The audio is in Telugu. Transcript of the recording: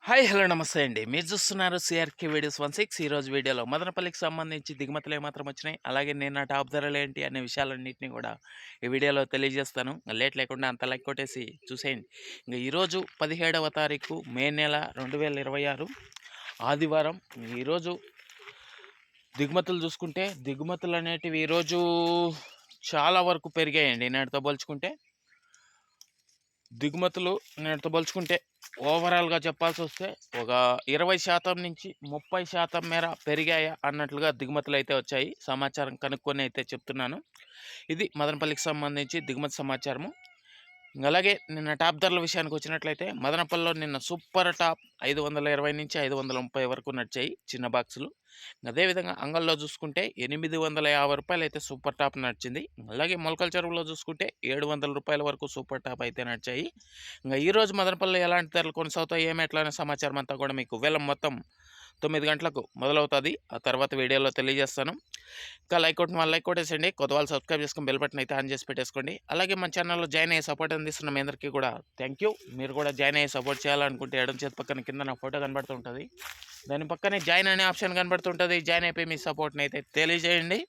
హాయ్ హలో నమస్తే అండి. మీరు చూస్తున్నారు సిఆర్‌కే వీడియోస్ 16. ఈరోజు వీడియోలో మదనపల్లికి సంబంధించి దిగుమతులు ఏమాత్రం వచ్చినాయి, అలాగే నిన్న టాప్ ధరలు ఏంటి అనే విషయాలన్నింటినీ కూడా ఈ వీడియోలో తెలియజేస్తాను. లేట్ లేకుండా అంత లైక్ కొట్టేసి చూసేయండి. ఇంక ఈరోజు 17వ తారీఖు మే నెల 2026 ఆదివారం. ఈరోజు దిగుమతులు చూసుకుంటే దిగుమతులు అనేటివి ఈరోజు చాలా వరకు పెరిగాయండి నేటితో పోల్చుకుంటే. దిగుమతులు నేటితో పోల్చుకుంటే ఓవరాల్‌గా చెప్పాల్సొస్తే ఒక 20% నుంచి 30% మేర పెరిగాయా అన్నట్లుగా దిగుమతులైతే వచ్చాయి. సమాచారం కనుక్కొని అయితే చెప్తున్నాను. ఇది మదనపల్లికి సంబంధించి దిగుమతి సమాచారము. అలాగే నిన్న టాప్ ధరల విషయానికొచ్చినట్లయితే మదనపల్లిలో నిన్న సూపర్ టాప్ 520 నుంచి 530 వరకు నడిచాయి చిన్న బాక్సులు. అదేవిధంగా అంగల్లో చూసుకుంటే రూ. 850 అయితే సూపర్ టాప్ నడిచింది. అలాగే మొలకల చెరువులో చూసుకుంటే రూ. 700 వరకు సూపర్ టాప్ అయితే నడిచాయి. ఈరోజు మదనపల్లిలో ఎలాంటి ధరలు కొనసాగుతాయి ఏమి ఎట్లా అనే సమాచారం అంతా కూడా మీకు వేలం మొత్తం 9 గంటలకు మొదలవుతుంది. ఆ తర్వాత వీడియోలో తెలియజేస్తాను. ఇంకా లైక్ కొట్టిన వాళ్ళు లైక్ కొట్టేసండి. కొత్త వాళ్ళు సబ్స్క్రైబ్ చేసుకొని బెల్ బటన్ అయితే ఆన్ చేసి పెట్టేసుకోండి. అలాగే మన ఛానల్లో జాయిన్ అయ్యే సపోర్ట్ అందిస్తున్న మీ అందరికీ కూడా థ్యాంక్ యూ. మీరు కూడా జాయిన్ అయ్యే సపోర్ట్ చేయాలనుకుంటే ఎడమ చేతి పక్కన కింద నా ఫోటో కనబడుతుంటుంది. దాని పక్కనే జాయిన్ అనే ఆప్షన్ కనబడుతుంటుంది. జాయిన్ అయిపోయి మీ సపోర్ట్ని అయితే తెలియజేయండి.